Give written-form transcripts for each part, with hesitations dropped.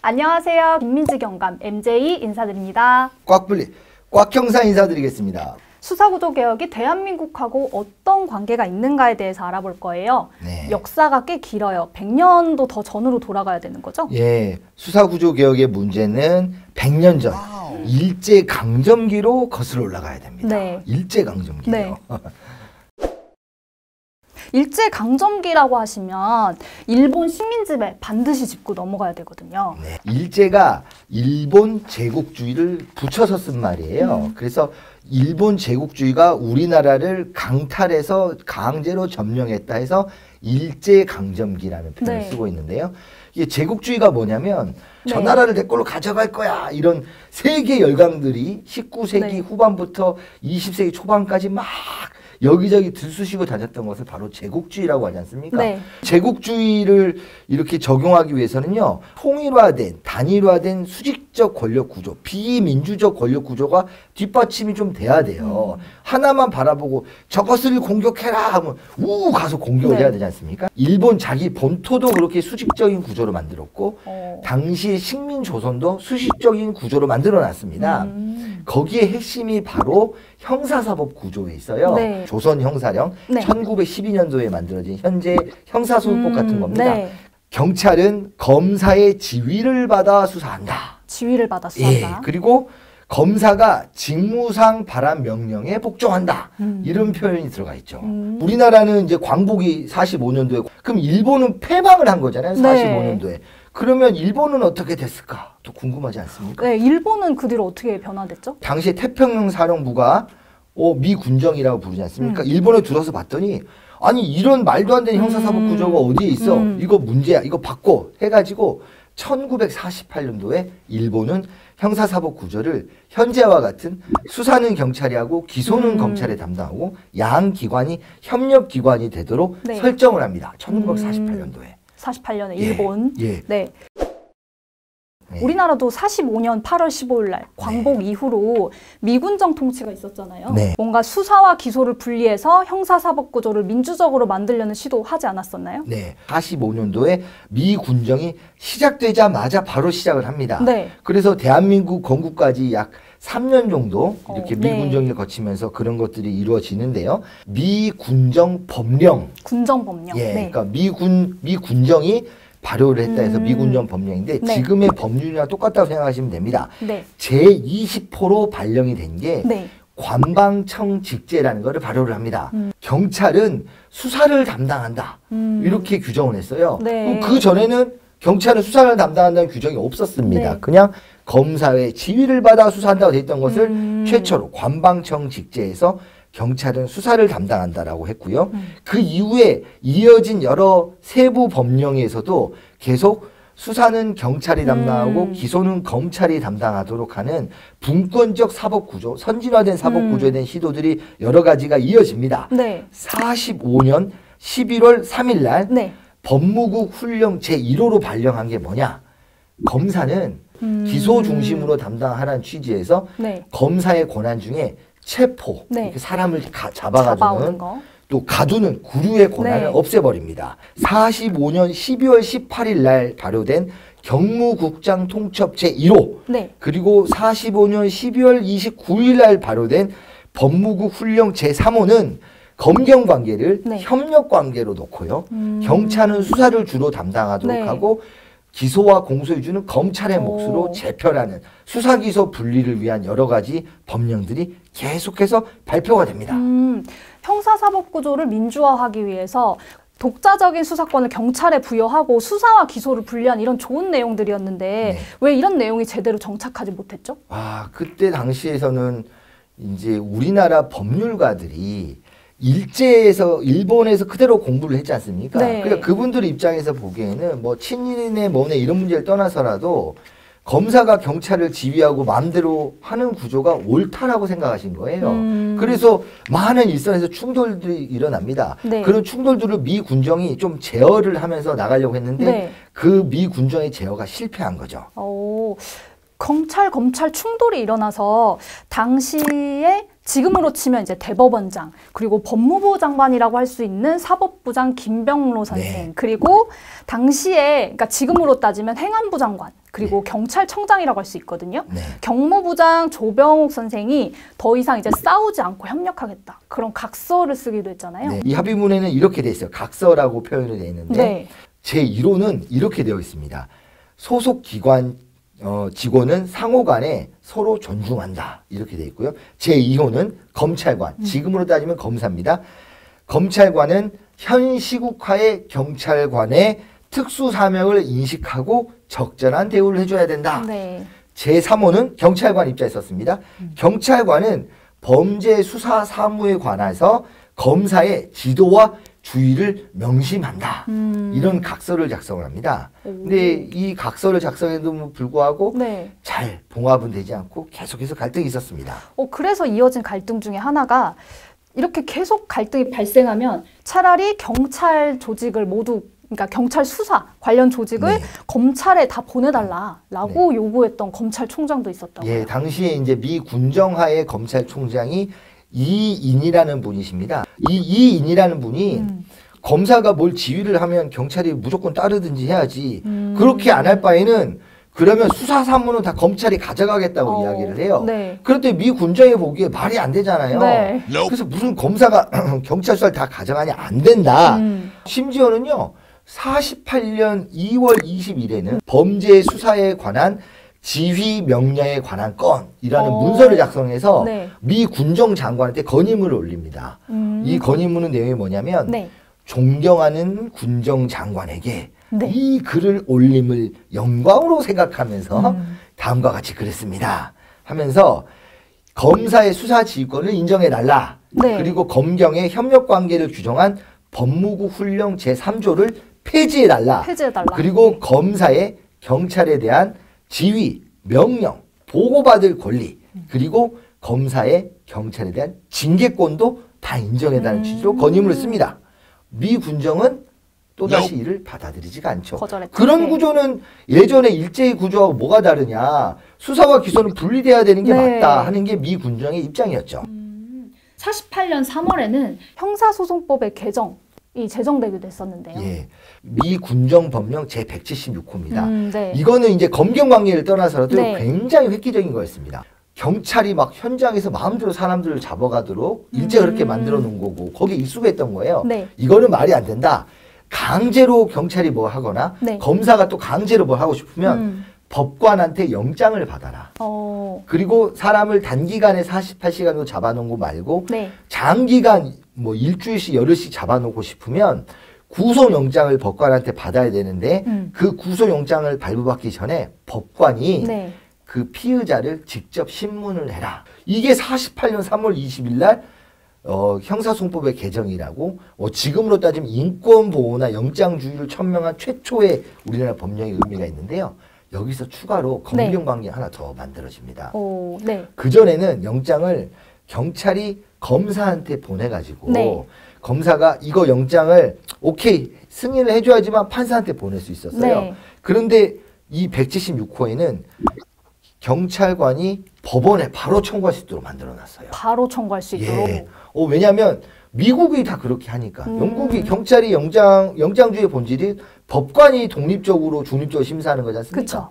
안녕하세요. 김민지 경감 MJ 인사드립니다. 꽉불리 꽉형사 인사드리겠습니다. 수사구조 개혁이 대한민국하고 어떤 관계가 있는가에 대해서 알아볼 거예요. 네. 역사가 꽤 길어요. 100년도 더 전으로 돌아가야 되는 거죠? 예, 수사구조 개혁의 문제는 100년 전 일제강점기로 거슬러 올라가야 됩니다. 네. 일제강점기요. 네. 일제강점기라고 하시면 일본 식민지배 반드시 짚고 넘어가야 되거든요. 네. 일제가 일본 제국주의를 붙여서 쓴 말이에요. 그래서 일본 제국주의가 우리나라를 강탈해서 강제로 점령했다 해서 일제강점기라는 표현을 네. 쓰고 있는데요. 이게 제국주의가 뭐냐면 저 네. 나라를 내 걸로 가져갈 거야 이런 세계 열강들이 19세기 네. 후반부터 20세기 초반까지 막 여기저기 들쑤시고 다녔던 것을 바로 제국주의라고 하지 않습니까? 네. 제국주의를 이렇게 적용하기 위해서는요, 통일화된, 단일화된 수직적 권력 구조, 비민주적 권력 구조가 뒷받침이 좀 돼야 돼요. 하나만 바라보고 저것을 공격해라 하면 우 가서 공격을 네. 해야 되지 않습니까? 일본 자기 본토도 그렇게 수직적인 구조로 만들었고, 당시 식민 조선도 수직적인 구조로 만들어 놨습니다. 거기에 핵심이 바로 형사사법 구조에 있어요. 네. 조선 형사령 네. 1912년도에 만들어진 현재 형사소송법 같은 겁니다. 네. 경찰은 검사의 지휘를 받아 수사한다. 지휘를 받아 수사한다. 예, 그리고 검사가 직무상 발한 명령에 복종한다. 이런 표현이 들어가 있죠. 우리나라는 이제 광복이 45년도에 그럼 일본은 패망을 한 거잖아요. 45년도에. 그러면 일본은 어떻게 됐을까? 또 궁금하지 않습니까? 네, 일본은 그 뒤로 어떻게 변화됐죠? 당시에 태평양 사령부가 미 군정이라고 부르지 않습니까? 일본에 들어서 봤더니 아니 이런 말도 안 되는 형사사법 구조가 어디에 있어? 이거 문제야. 이거 바꿔 해가지고 1948년도에 일본은 형사사법 구조를 현재와 같은 수사는 경찰이 하고 기소는 검찰이 담당하고 양 기관이 협력 기관이 되도록 네. 설정을 합니다. 1948년도에. 48년에 예, 일본. 예. 네. 네. 우리나라도 45년 8월 15일 날 광복 이후로 미군정 통치가 있었잖아요. 네. 뭔가 수사와 기소를 분리해서 형사사법 구조를 민주적으로 만들려는 시도하지 않았었나요? 네. 45년도에 미 군정이 시작되자마자 바로 시작을 합니다. 네. 그래서 대한민국 건국까지 약 3년 정도 이렇게 미 네. 군정을 거치면서 그런 것들이 이루어지는데요. 미 군정 법령. 군정법령. 예. 네. 그러니까 미 군정이 발효를 했다 해서 미군정 법령인데 네. 지금의 법률이랑 똑같다고 생각하시면 됩니다. 네. 제20호로 발령이 된 게 네. 관방청 직제라는 것을 발효를 합니다. 경찰은 수사를 담당한다. 이렇게 규정을 했어요. 네. 그 전에는 경찰은 수사를 담당한다는 규정이 없었습니다. 네. 그냥 검사의 지휘를 받아 수사한다고 돼 있던 것을 최초로 관방청 직제에서 경찰은 수사를 담당한다라고 했고요. 그 이후에 이어진 여러 세부 법령에서도 계속 수사는 경찰이 담당하고 기소는 검찰이 담당하도록 하는 분권적 사법구조, 선진화된 사법구조에 대한 시도들이 여러 가지가 이어집니다. 네. 45년 11월 3일 날 네. 법무국 훈령 제1호로 발령한 게 뭐냐? 검사는 기소 중심으로 담당하라는 취지에서 네. 검사의 권한 중에 체포, 네. 이렇게 사람을 잡아오는 잡아가지고는 거. 또 가두는 구류의 권한을 네. 없애버립니다. 45년 12월 18일 날 발효된 경무국장 통첩 제1호 네. 그리고 45년 12월 29일 날 발효된 법무국 훈령 제3호는 검경 관계를 네. 협력 관계로 놓고요. 경찰은 수사를 주로 담당하도록 네. 하고 기소와 공소유주는 검찰의 오. 몫으로 재편하는 수사기소 분리를 위한 여러 가지 법령들이 계속해서 발표가 됩니다. 형사사법 구조를 민주화하기 위해서 독자적인 수사권을 경찰에 부여하고 수사와 기소를 분리한 이런 좋은 내용들이었는데 네. 왜 이런 내용이 제대로 정착하지 못했죠? 그때 당시에서는 이제 우리나라 법률가들이 일본에서 그대로 공부를 했지 않습니까? 네. 그러니까 그분들 입장에서 보기에는 뭐 친일이네 뭐네 이런 문제를 떠나서라도 검사가 경찰을 지휘하고 마음대로 하는 구조가 옳다라고 생각하신 거예요. 그래서 많은 일선에서 충돌들이 일어납니다. 네. 그런 충돌들을 미 군정이 좀 제어를 하면서 나가려고 했는데 네. 그 미 군정의 제어가 실패한 거죠. 검찰, 검찰 충돌이 일어나서 당시에 지금으로 치면 이제 대법원장, 그리고 법무부 장관이라고 할 수 있는 사법부장 김병로 선생, 네. 그리고 당시에, 그러니까 지금으로 따지면 행안부 장관, 그리고 경찰청장이라고 할 수 있거든요. 네. 경무부장 조병옥 선생이 더 이상 이제 싸우지 않고 협력하겠다. 그런 각서를 쓰기도 했잖아요. 네. 이 합의문에는 이렇게 돼 있어요. 각서라고 표현이 되어 있는데 네. 제1호는 이렇게 되어 있습니다. 소속 기관 직원은 상호 간에 서로 존중한다. 이렇게 되어 있고요. 제2호는 검찰관, 지금으로 따지면 검사입니다. 검찰관은 현 시국화의 경찰관의 특수 사명을 인식하고 적절한 대우를 해줘야 된다. 네. 제3호는 경찰관 입장에 썼습니다. 경찰관은 범죄 수사 사무에 관해서 검사의 지도와 주의를 명심한다. 이런 각서를 작성을 합니다. 근데 이 각서를 작성해도 불구하고 네. 잘 봉합은 되지 않고 계속해서 갈등이 있었습니다. 그래서 이어진 갈등 중에 하나가 이렇게 계속 갈등이 발생하면 차라리 경찰 조직을 모두, 그러니까 경찰 수사 관련 조직을 네. 검찰에 다 보내달라라고 요구했던 검찰총장도 있었다고요. 예, 당시에 이제 미 군정하의 검찰총장이 이인이라는 분이십니다. 이인이라는 분이 검사가 뭘 지휘를 하면 경찰이 무조건 따르든지 해야지. 그렇게 안 할 바에는 그러면 수사 사무는 다 검찰이 가져가겠다고 이야기를 해요. 네. 그런데 미 군정이 보기에 말이 안 되잖아요. 네. 그래서 무슨 검사가 경찰 수사를 다 가져가냐, 안 된다. 심지어는요, 48년 2월 20일에는 범죄 수사에 관한 지휘 명령에 관한 건이라는 문서를 작성해서 네. 미 군정 장관한테 건의문을 올립니다. 이 건의문의 내용이 뭐냐면 네. 존경하는 군정 장관에게 네. 이 글을 올림을 영광으로 생각하면서 다음과 같이 그랬습니다. 하면서 검사의 수사 지휘권을 인정해달라. 네. 그리고 검경의 협력관계를 규정한 법무부 훈령 제3조를 폐지해달라. 폐지해달라. 그리고 네. 검사의 경찰에 대한 지휘, 명령, 보고받을 권리, 그리고 검사의 경찰에 대한 징계권도 다 인정해달라는 취지로 건의문을 씁니다. 미 군정은 또다시 이를 받아들이지가 않죠. 거절했죠. 그런 네. 구조는 예전에 일제히 구조하고 뭐가 다르냐. 수사와 기소는 분리돼야 되는 게 네. 맞다 하는 게 미 군정의 입장이었죠. 48년 3월에는 형사소송법의 개정이 제정되기도 했었는데요. 예. 미 군정법령 제176호입니다. 네. 이거는 이제 검경 관계를 떠나서라도 네. 굉장히 획기적인 거였습니다. 경찰이 막 현장에서 마음대로 사람들을 잡아가도록 일제 그렇게 만들어 놓은 거고 거기에 익숙했던 거예요. 네. 이거는 말이 안 된다. 강제로 경찰이 뭐 하거나 네. 검사가 또 강제로 뭘 하고 싶으면 법관한테 영장을 받아라. 그리고 사람을 단기간에 48시간으로 잡아놓은 거 말고 네. 장기간 뭐 일주일씩 열흘씩 잡아놓고 싶으면 구속영장을 법관한테 받아야 되는데 그 구속영장을 발부받기 전에 법관이 네. 그 피의자를 직접 신문을 해라. 이게 48년 3월 20일 날 형사소송법의 개정이라고 지금으로 따지면 인권보호나 영장주의를 천명한 최초의 우리나라 법령의 의미가 있는데요. 여기서 추가로 검경관계 하나 더 만들어집니다. 네. 그전에는 영장을 경찰이 검사한테 보내가지고 네. 검사가 이거 영장을 오케이 승인을 해줘야지만 판사한테 보낼 수 있었어요. 네. 그런데 이 176호에는 경찰관이 법원에 바로 청구할 수 있도록 만들어놨어요. 바로 청구할 수 있도록. 예. 왜냐하면 미국이 다 그렇게 하니까. 영국이 경찰이 영장주의 본질이 법관이 독립적으로 중립적으로 심사하는 거지 않습니까? 그쵸.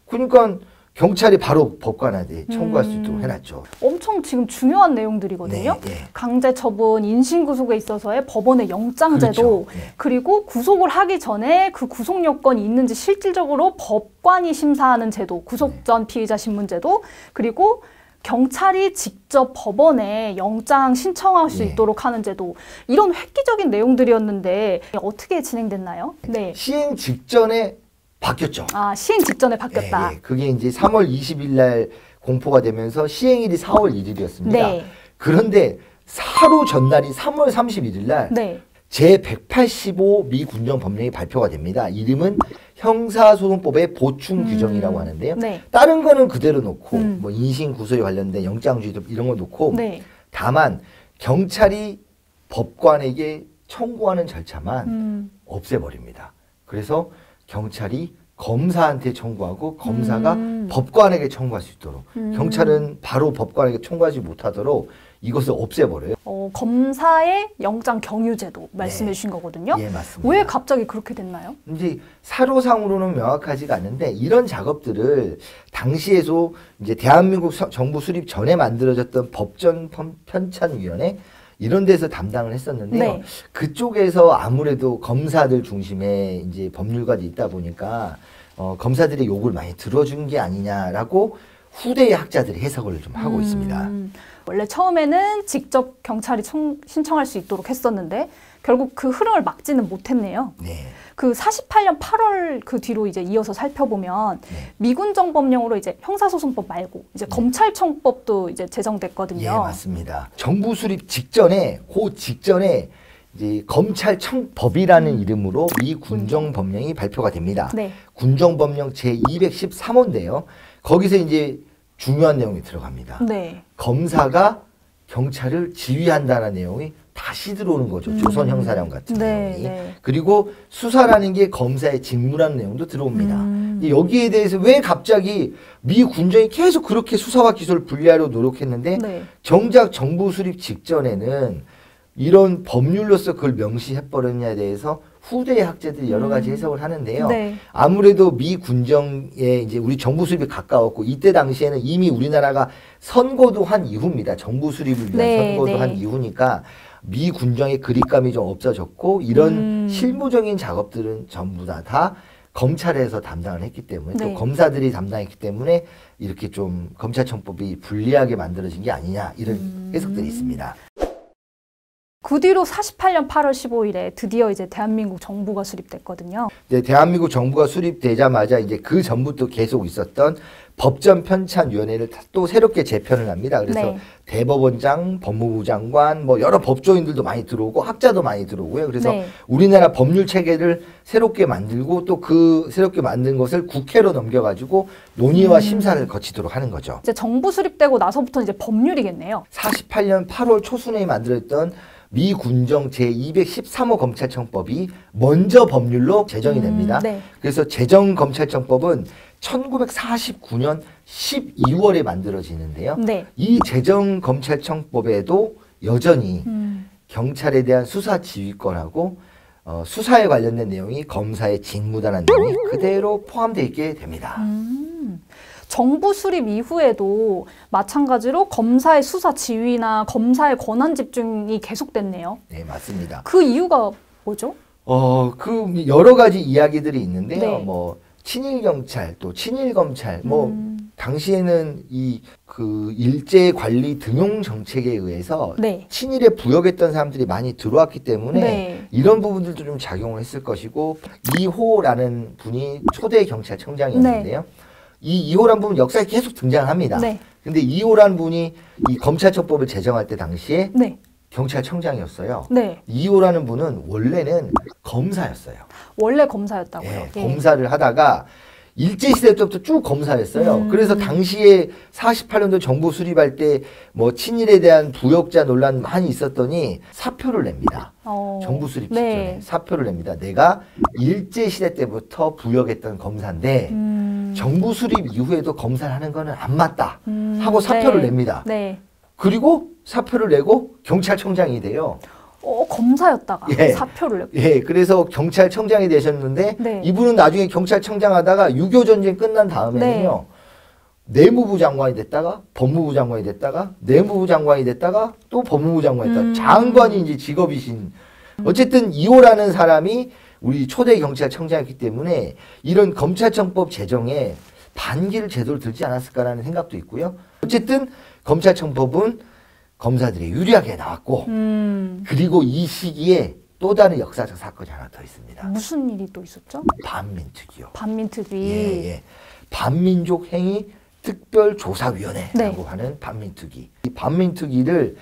그러니까 경찰이 바로 법관한테 청구할 수 있도록 해놨죠. 엄청 지금 중요한 내용들이거든요. 네, 네. 강제 처분, 인신구속에 있어서의 법원의 영장제도, 그렇죠. 네. 그리고 구속을 하기 전에 그 구속 요건이 있는지 실질적으로 법관이 심사하는 제도, 구속 전 피의자 신문제도, 그리고 경찰이 직접 법원에 영장 신청할 수 예. 있도록 하는 제도, 이런 획기적인 내용들이었는데 어떻게 진행됐나요? 네. 시행 직전에 바뀌었죠. 시행 직전에 바뀌었다. 예, 예. 그게 이제 3월 20일 날 공포가 되면서 시행일이 4월 1일이었습니다. 네. 그런데 하루 전날이 3월 31일 날 네. 제185 미 군정 법령이 발표가 됩니다. 이름은 형사소송법의 보충 규정이라고 하는데요. 네. 다른 거는 그대로 놓고 뭐 인신 구속에 관련된 영장주의 이런 거 놓고 네. 다만 경찰이 법관에게 청구하는 절차만 없애버립니다. 그래서 경찰이 검사한테 청구하고 검사가 법관에게 청구할 수 있도록 경찰은 바로 법관에게 청구하지 못하도록 이것을 없애버려요. 검사의 영장 경유제도 말씀해 주신 거거든요. 예, 맞습니다. 왜 갑자기 그렇게 됐나요? 이제 사료상으로는 명확하지가 않은데 이런 작업들을 당시에도 이제 대한민국 정부 수립 전에 만들어졌던 법전 편찬위원회 이런 데서 담당을 했었는데요. 네. 그쪽에서 아무래도 검사들 중심의 이제 법률가도 있다 보니까 검사들의 요구를 많이 들어준 게 아니냐라고 후대의 학자들이 해석을 좀 하고 있습니다. 원래 처음에는 직접 경찰이 신청할 수 있도록 했었는데 결국 그 흐름을 막지는 못했네요. 네. 그 48년 8월 그 뒤로 이제 이어서 살펴보면 네. 미군정법령으로 이제 형사소송법 말고 이제 검찰청법도 이제 제정됐거든요. 예, 맞습니다. 정부 수립 직전에 그 직전에 이제 검찰청법이라는 이름으로 미 군정법령이 발표가 됩니다. 네. 군정법령 제213호인데요. 거기서 이제 중요한 내용이 들어갑니다. 네. 검사가 경찰을 지휘한다는 내용이 다시 들어오는 거죠. 조선 형사령 같은 네, 내용이. 네. 그리고 수사라는 게 검사의 직무라는 내용도 들어옵니다. 여기에 대해서 왜 갑자기 미 군정이 계속 그렇게 수사와 기소를 분리하려 노력했는데 네. 정작 정부 수립 직전에는 이런 법률로서 그걸 명시해버렸냐에 대해서 후대의 학자들이 여러 가지 해석을 하는데요. 네. 아무래도 미 군정에 이제 우리 정부 수립이 가까웠고 이때 당시에는 이미 우리나라가 선거도 한 이후입니다. 정부 수립을 위한 네, 선거도 네. 한 이후니까 미 군정의 그립감이 좀 없어졌고 이런 실무적인 작업들은 전부 다 검찰에서 담당을 했기 때문에 네. 또 검사들이 담당했기 때문에 이렇게 좀 검찰청법이 불리하게 만들어진 게 아니냐 이런 해석들이 있습니다. 그 뒤로 48년 8월 15일에 드디어 이제 대한민국 정부가 수립됐거든요. 이제 대한민국 정부가 수립되자마자 이제 그 전부터 계속 있었던 법전 편찬위원회를 또 새롭게 재편을 합니다. 그래서 네. 대법원장, 법무부 장관, 뭐 여러 법조인들도 많이 들어오고 학자도 많이 들어오고요. 그래서 네. 우리나라 법률 체계를 새롭게 만들고 또 그 새롭게 만든 것을 국회로 넘겨가지고 논의와 심사를 거치도록 하는 거죠. 이제 정부 수립되고 나서부터 이제 법률이겠네요. 48년 8월 초순에 만들었던 미 군정 제213호 검찰청법이 먼저 법률로 제정이 됩니다. 네. 그래서 제정 검찰청법은 1949년 12월에 만들어지는데요. 네. 이 제정 검찰청법에도 여전히 경찰에 대한 수사 지휘권하고 수사에 관련된 내용이 검사의 직무다라는 내용이 그대로 포함되어 있게 됩니다. 정부 수립 이후에도 마찬가지로 검사의 수사 지휘나 검사의 권한 집중이 계속됐네요. 네, 맞습니다. 그 이유가 뭐죠? 그 여러 가지 이야기들이 있는데요. 네. 뭐 친일 경찰 또 친일 검찰 뭐 당시에는 이 그 일제 관리 등용 정책에 의해서 네. 친일에 부역했던 사람들이 많이 들어왔기 때문에 네. 이런 부분들도 좀 작용을 했을 것이고 이호라는 분이 초대 경찰청장이었는데요. 이 이호라는 분은 역사에 계속 등장합니다. 네. 근데 이호라는 분이 이 검찰청법을 제정할 때 당시에 네. 경찰청장이었어요. 네. 이호라는 분은 원래는 검사였어요. 원래 검사였다고요. 예, 예. 검사를 하다가 일제시대 때부터 쭉 검사였어요. 그래서 당시에 48년도 정부 수립할 때 뭐 친일에 대한 부역자 논란 많이 있었더니 사표를 냅니다. 정부 수립 직전에 네. 사표를 냅니다. 내가 일제시대 때부터 부역했던 검사인데 정부 수립 이후에도 검사를 하는 거는 안 맞다 하고 사표를 네. 냅니다. 네. 그리고 사표를 내고 경찰청장이 돼요. 검사였다가 예. 사표를 냈고. 예, 그래서 경찰청장이 되셨는데 네. 이분은 나중에 경찰청장 하다가 6.25 전쟁 끝난 다음에는요. 내무부 장관이 됐다가 법무부 장관이 됐다가 내무부 장관이 됐다가 또 법무부 장관이 됐다가 장관이 이제 직업이신 어쨌든 이호라는 사람이 우리 초대 경찰청장이었기 때문에 이런 검찰청법 제정에 반기를 제대로 들지 않았을까라는 생각도 있고요. 어쨌든 검찰청법은 검사들이 유리하게 나왔고 그리고 이 시기에 또 다른 역사적 사건이 하나 더 있습니다. 무슨 일이 또 있었죠? 반민특위요. 반민특위. 예. 반민족 행위 특별조사위원회라고 네. 하는 반민특위. 이 반민특위를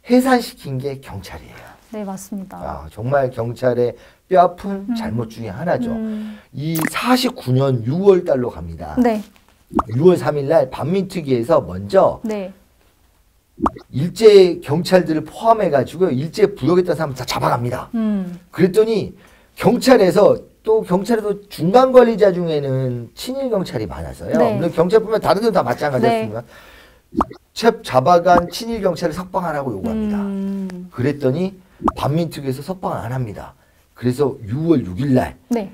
해산시킨 게 경찰이에요. 네, 맞습니다. 정말 경찰의 뼈아픈 잘못 중에 하나죠. 이 49년 6월 달로 갑니다. 네. 6월 3일 날 반민특위에서 먼저 네. 일제 경찰들을 포함해가지고 일제 부역했던 사람 다 잡아갑니다. 그랬더니 경찰에서 또 경찰에도 중간 관리자 중에는 친일 경찰이 많아서요. 네. 물론 경찰뿐만 다른 데도 다 마찬가지였습니다. 잡아간 친일 경찰을 석방하라고 요구합니다. 그랬더니 반민특위에서 석방 안 합니다. 그래서 6월 6일 날 네.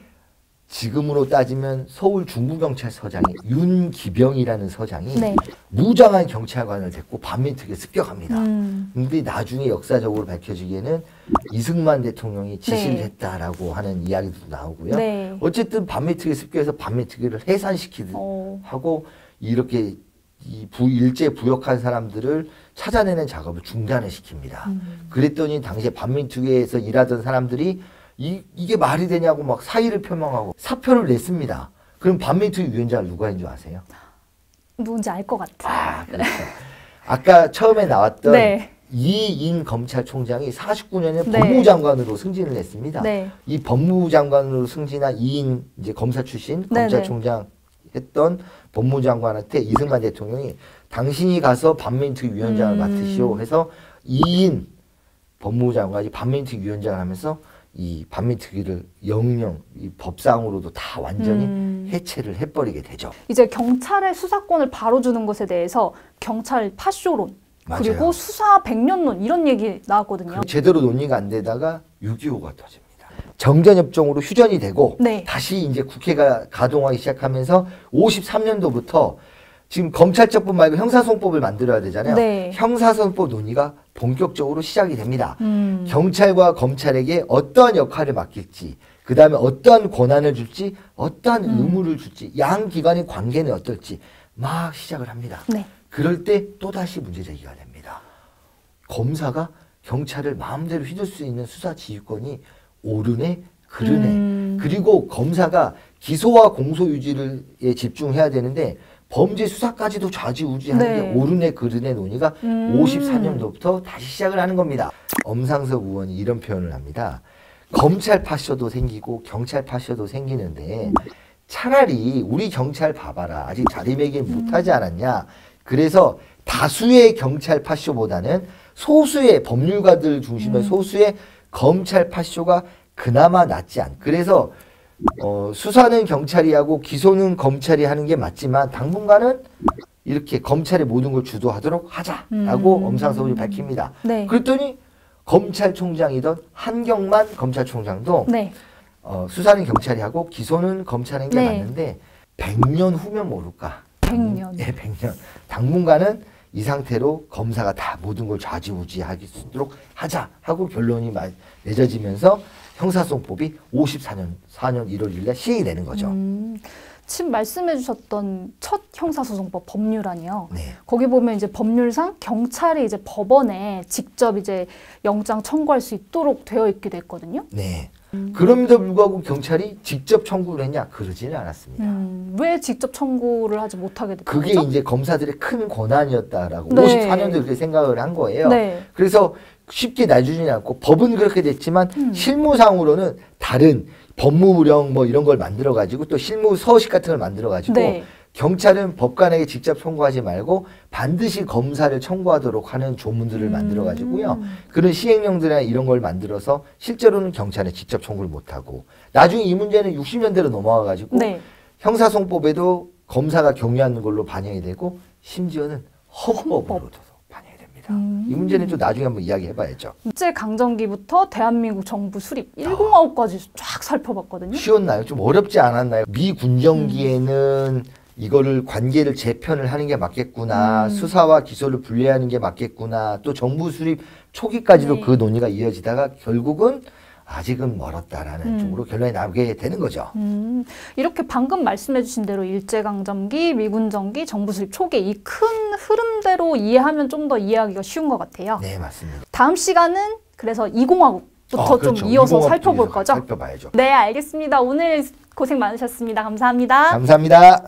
지금으로 따지면 서울 중부경찰서장이 윤기병이라는 서장이 네. 무장한 경찰관을 데리고 반민특위에 습격합니다. 근데 나중에 역사적으로 밝혀지기에는 이승만 대통령이 지시를 네. 했다라고 하는 이야기도 나오고요. 네. 어쨌든 반민특위 습격해서 반민특위를 해산시키듯 하고 이렇게 이 일제 부역한 사람들을 찾아내는 작업을 중단을 시킵니다. 그랬더니 당시에 반민특위에서 일하던 사람들이 이게 말이 되냐고 막 사의를 표명하고 사표를 냈습니다. 그럼 반민특위 위원장을 누가 했는 줄 아세요? 누군지 알 것 같아요. 아, 그렇죠. 아까 처음에 나왔던 네. 이인 검찰총장이 49년에 네. 법무장관으로 승진을 했습니다. 네. 이 법무장관으로 승진한 이인 이제 검사 출신 검찰총장 했던 법무장관한테 이승만 대통령이 당신이 가서 반민특위 위원장을 맡으시오 해서 이인 법무장관이 반민특위 위원장을 하면서 이 반민특위를 영영 이 법상으로도 다 완전히 해체를 해버리게 되죠. 이제 경찰의 수사권을 바로 주는 것에 대해서 경찰 파쇼론 맞아요. 그리고 수사 백년론 이런 얘기 나왔거든요. 제대로 논의가 안 되다가 6.25가 터집니다. 정전협정으로 휴전이 되고 네. 다시 이제 국회가 가동하기 시작하면서 53년도부터 지금 검찰적법 말고 형사소송법을 만들어야 되잖아요. 네. 형사소송법 논의가 본격적으로 시작이 됩니다. 경찰과 검찰에게 어떤 역할을 맡길지, 그 다음에 어떤 권한을 줄지, 어떤 의무를 줄지, 양 기관의 관계는 어떨지 막 시작을 합니다. 네. 그럴 때 또다시 문제제기가 됩니다. 검사가 경찰을 마음대로 휘둘 수 있는 수사 지휘권이 오르네, 그르네. 그리고 검사가 기소와 공소 유지에 집중해야 되는데 범죄 수사까지도 좌지우지하는 네. 게 오르네 그르네 논의가 54년도부터 다시 시작을 하는 겁니다. 엄상석 의원이 이런 표현을 합니다. 검찰 파쇼도 생기고 경찰 파쇼도 생기는데 차라리 우리 경찰 봐봐라. 아직 자리매김 못하지 않았냐. 그래서 다수의 경찰 파쇼보다는 소수의 법률가들 중심의 소수의 검찰 파쇼가 그나마 낫지 않. 그래서 수사는 경찰이 하고 기소는 검찰이 하는 게 맞지만 당분간은 이렇게 검찰이 모든 걸 주도하도록 하자라고 엄상석 의원이 밝힙니다. 네. 그랬더니 검찰총장이던 한경만 검찰총장도 네. 수사는 경찰이 하고 기소는 검찰인 게 네. 맞는데 100년 후면 모를까? 100년. 네, 100년. 당분간은 이 상태로 검사가 다 모든 걸 좌지우지하도록 하자 하고 결론이 맺어지면서 형사소송법이 54년 1월 1일 날 시행이 되는 거죠. 지금 말씀해 주셨던 첫 형사소송법 법률안이요. 네. 거기 보면 이제 법률상 경찰이 이제 법원에 직접 이제 영장 청구할 수 있도록 되어 있기도 했거든요. 네. 그럼에도 불구하고 경찰이 직접 청구를 했냐? 그러지는 않았습니다. 왜 직접 청구를 하지 못하게 됐던 그게 거죠? 이제 검사들의 큰 권한이었다라고 네. 54년도에 그렇게 생각을 한 거예요. 네. 그래서 쉽게 놔주지는 않고 법은 그렇게 됐지만 실무상으로는 다른 법무부령 뭐 이런 걸 만들어 가지고 또 실무 서식 같은 걸 만들어 가지고 네. 경찰은 법관에게 직접 청구하지 말고 반드시 검사를 청구하도록 하는 조문들을 만들어 가지고요. 그런 시행령들이나 이런 걸 만들어서 실제로는 경찰에 직접 청구를 못 하고 나중에 이 문제는 60년대로 넘어와 가지고 네. 형사소송법에도 검사가 경유하는 걸로 반영이 되고 심지어는 헌법으로도 반영이 됩니다. 이 문제는 좀 나중에 한번 이야기해 봐야죠. 일제 강점기부터 대한민국 정부 수립 105까지 쫙 살펴봤거든요. 쉬웠나요? 좀 어렵지 않았나요? 미 군정기에는 이거를 관계를 재편을 하는 게 맞겠구나. 수사와 기소를 분리하는 게 맞겠구나. 또 정부 수립 초기까지도 네. 그 논의가 이어지다가 결국은 아직은 멀었다라는 쪽으로 결론이 나오게 되는 거죠. 이렇게 방금 말씀해 주신 대로 일제강점기, 미군정기, 정부 수립 초기 이 큰 흐름대로 이해하면 좀 더 이해하기가 쉬운 것 같아요. 네, 맞습니다. 다음 시간은 그래서 20화국부터 그렇죠. 좀 이어서 20화국 살펴볼 쪽에서 거죠? 살펴봐야죠. 네, 알겠습니다. 오늘 고생 많으셨습니다. 감사합니다. 감사합니다.